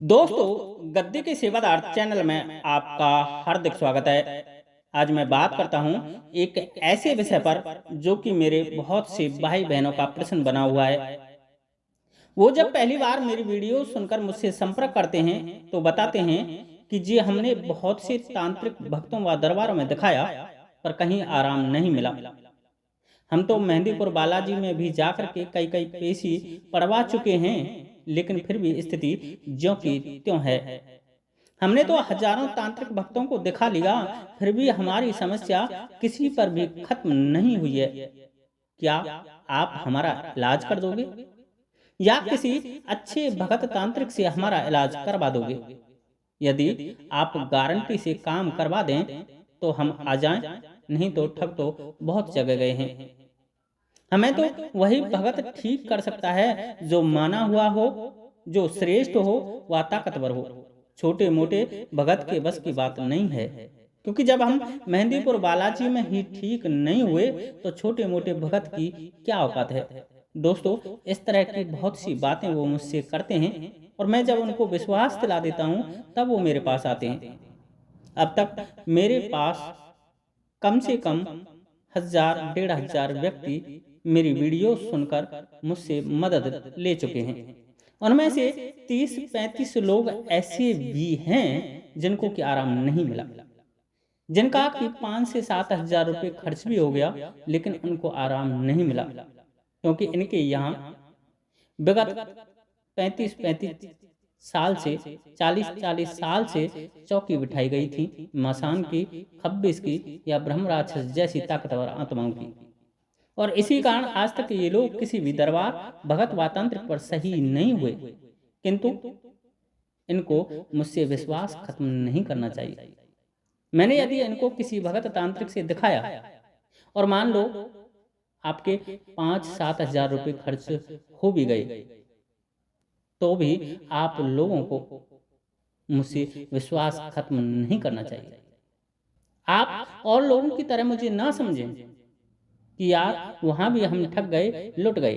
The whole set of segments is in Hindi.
दोस्तों, गद्दी के सेवादार चैनल में आपका हार्दिक स्वागत है। आज मैं बात करता हूं एक ऐसे विषय पर जो कि मेरे बहुत से भाई बहनों का प्रश्न बना हुआ है। वो जब पहली बार मेरी वीडियो सुनकर मुझसे संपर्क करते हैं तो बताते हैं कि जी हमने बहुत से तांत्रिक भक्तों व दरबारों में दिखाया पर कहीं आराम नहीं मिला। हम तो मेहंदीपुर बालाजी में भी जाकर के कई कई पेशी पड़वा चुके हैं, लेकिन फिर भी स्थिति ज्यों की त्यों है। हमने तो हजारों तांत्रिक भक्तों को दिखा लिया, फिर भी हमारी समस्या किसी पर भी खत्म नहीं हुई है। क्या आप हमारा इलाज कर दोगे या किसी अच्छे भगत तांत्रिक से हमारा इलाज करवा दोगे? यदि आप गारंटी से काम करवा दें तो हम आ जाएं, नहीं तो ठग तो बहुत जगह गए हैं। हमें तो वही भगत ठीक कर सकता है जो माना हुआ हो, जो श्रेष्ठ हो व ताकतवर हो। छोटे मोटे भगत के बस की बात नहीं है, क्योंकि जब हम मेहंदीपुर बालाजी में ही ठीक नहीं हुए तो छोटे मोटे भगत की क्या औकात है। दोस्तों, इस तरह की बहुत सी बातें वो मुझसे करते हैं और मैं जब उनको विश्वास दिला देता हूँ तब वो मेरे पास आते हैं। अब तक मेरे पास कम से कम 1000 1500 व्यक्ति मेरी वीडियो सुनकर मुझसे मदद ले चुके हैं। उनमें से 30-35 लोग ऐसे भी हैं जिनको कि आराम नहीं मिला, जिनका कि 5 से 7 हजार रुपये खर्च भी हो गया, लेकिन उनको आराम नहीं मिला, क्योंकि इनके यहाँ विगत 35-35 साल से 40-40 साल से चौकी बिठाई गई थी, मसान की, खब्बिस की या ब्रह्म राक्षस जैसी ताकतवर आत्माओं की। और इसी कारण आज तक ये लोग किसी भी दरबार भगत व तांत्रिक पर सही नहीं हुए। किंतु इनको मुझसे विश्वास खत्म नहीं करना चाहिए। मैंने यदि इनको किसी भगत तांत्रिक से दिखाया और मान लो आपके 5-7 हजार रुपये खर्च हो भी गए, तो भी आप लोगों को मुझसे विश्वास खत्म नहीं करना चाहिए। आप और लोगों की तरह मुझे ना समझें कि यार वहाँ भी हम ठग गए, लुट गए।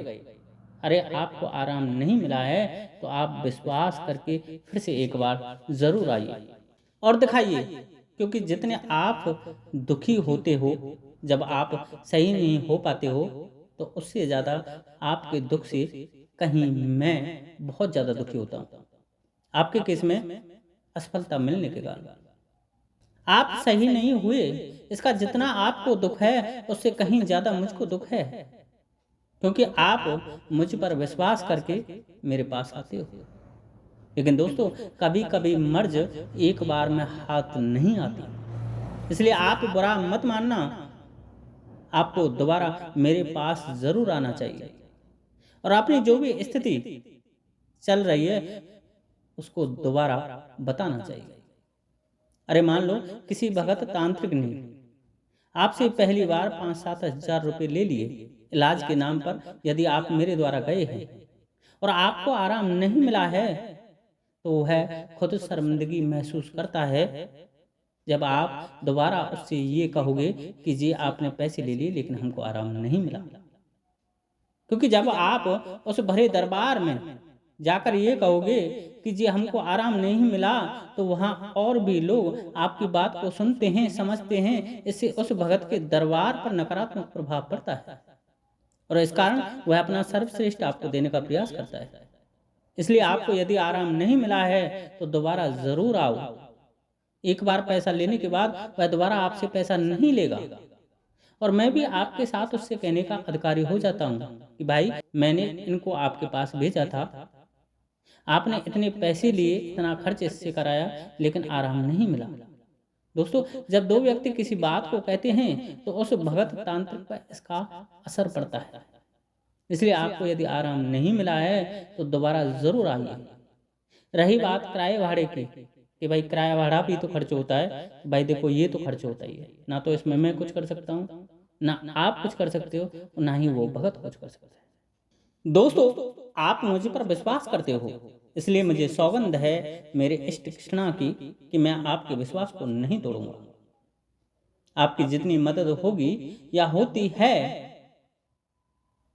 अरे आपको आराम नहीं मिला है तो आप विश्वास करके फिर से एक बार ज़रूर आइए और दिखाइए, क्योंकि जितने आप दुखी होते हो जब आप सही नहीं हो पाते हो, तो उससे ज़्यादा आपके दुख से कहीं मैं बहुत ज़्यादा दुखी होता हूँ। आपके केस में असफलता मिलने के कारण आप सही नहीं हुए, इसका जितना आपको दुख है उससे कहीं ज़्यादा मुझको दुख है, क्योंकि आप मुझ पर विश्वास करके मेरे पास आते हो। लेकिन दोस्तों, कभी कभी मर्ज एक बार में हाथ नहीं आती, इसलिए आप बुरा मत मानना। आपको दोबारा मेरे पास ज़रूर आना चाहिए और अपनी जो भी स्थिति चल रही है उसको दोबारा बताना चाहिए। अरे मान लो किसी भगत तांत्रिक ने आपसे पहली बार 5-7 हजार रुपये ले लिए इलाज के नाम पर, यदि आप मेरे द्वारा गए हैं और आपको आराम नहीं मिला है, तो वह खुद शर्मिंदगी महसूस करता है जब आप दोबारा उससे ये कहोगे कि जी आपने पैसे ले लिए लेकिन हमको आराम नहीं मिला। क्योंकि जब आप उस भरे दरबार में जाकर ये कहोगे कि जी हमको आराम नहीं मिला, तो वहाँ और भी लोग आपकी बात को सुनते हैं, समझते हैं। इससे उस भगत के दरबार पर नकारात्मक प्रभाव पड़ता है और इस कारण वह अपना सर्वश्रेष्ठ आपको देने का प्रयास करता है। इसलिए आपको यदि आराम नहीं मिला है तो दोबारा ज़रूर आओ। एक बार पैसा लेने के बाद वह दोबारा आपसे पैसा नहीं लेगा और मैं भी आपके साथ उससे कहने का अधिकारी हो जाता हूँ कि भाई मैंने इनको आपके पास भेजा था, आपने इतने पैसे लिए, इतना खर्च इससे कराया, लेकिन आराम नहीं मिला। दोस्तों, जब दो व्यक्ति किसी बात को कहते हैं तो उस भगत तांत्रिक पर इसका असर पड़ता है। इसलिए आपको यदि आराम नहीं मिला है तो दोबारा ज़रूर आइए। रही बात किराए भाड़े की कि भाई किराया भाड़ा भी तो खर्च होता है, भाई देखो ये तो खर्च होता ही है ना, तो इसमें मैं कुछ कर सकता हूँ ना आप कुछ कर सकते हो और ना ही वो भगत कुछ कर सकता है। दोस्तों, आप मुझ पर विश्वास करते हो, इसलिए मुझे सौगंध है मेरे इष्ट कृष्णा की कि मैं आपके विश्वास को नहीं तोड़ूंगा। आपकी जितनी मदद होगी या होती है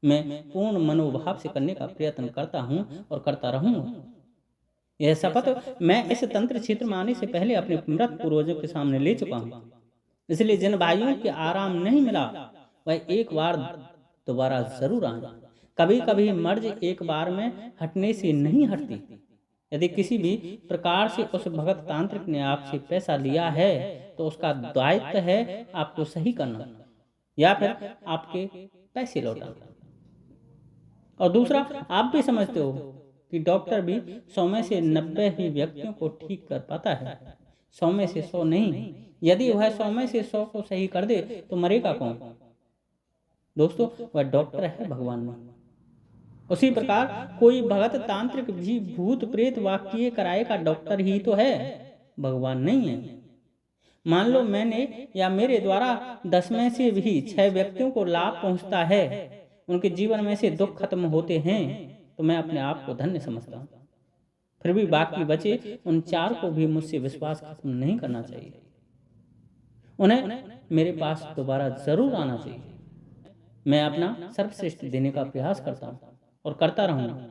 मैं पूर्ण मनोभाव से करने का प्रयत्न करता हूं और करता रहूंगा। यह शपथ मैं इस तंत्र क्षेत्र में आने से पहले अपने मृत पूर्वजों के सामने ले चुका हूँ। इसलिए जिन भाइयों को आराम नहीं मिला वह एक बार दोबारा जरूर आए। कभी कभी मर्ज एक बार में हटने से नहीं हटती। यदि किसी भी प्रकार से उस भगत तांत्रिक ने आपसे पैसा लिया है तो उसका दायित्व है आपको सही करना या फिर आपके पैसे लौटाना। और दूसरा, आप भी समझते हो कि डॉक्टर भी 100 में से 90 ही व्यक्तियों को ठीक कर पाता है, 100 में से 100 नहीं। यदि वह 100 में से 100 को सही कर दे तो मरेगा कौन? दोस्तों, वह डॉक्टर है, भगवान नहीं। उसी प्रकार कोई भगत तांत्रिक भी भूत प्रेत वाक्य कराएगा, डॉक्टर ही तो है, भगवान नहीं है। मान लो मैंने या मेरे द्वारा 10 में से भी 6 व्यक्तियों को लाभ पहुंचता है, उनके जीवन में से दुख खत्म होते हैं, तो मैं अपने आप को धन्य समझता हूँ। फिर भी बाकी बचे उन 4 को भी मुझसे विश्वास खत्म नहीं करना चाहिए। उन्हें मेरे पास दोबारा जरूर आना चाहिए। मैं अपना सर्वश्रेष्ठ देने का प्रयास करता हूँ और करता रहूंगा।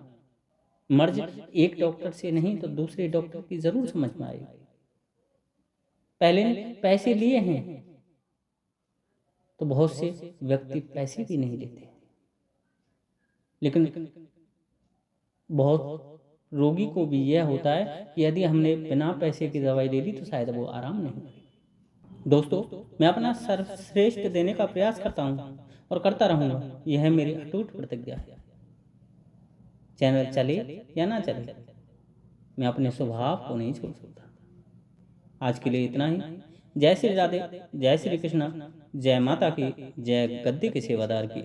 मर्ज एक डॉक्टर से नहीं तो दूसरे डॉक्टर की जरूर समझ में आएगी। पहले पैसे लिए हैं तो बहुत से व्यक्ति पैसे भी नहीं लेते, लेकिन बहुत रोगी को भी यह होता है कि यदि हमने बिना पैसे की दवाई ले ली तो शायद वो आराम नहीं करे। दोस्तों, मैं अपना सर्वश्रेष्ठ देने का प्रयास करता हूँ और करता रहूंगा। यह मेरी अटूट प्रतिज्ञा है। चैनल चले या ना चले, मैं अपने स्वभाव को नहीं छोड़ सकता। आज के लिए इतना ही। जय श्री राधे, जय श्री कृष्णा, जय माता की, जय गद्दी के सेवादार की।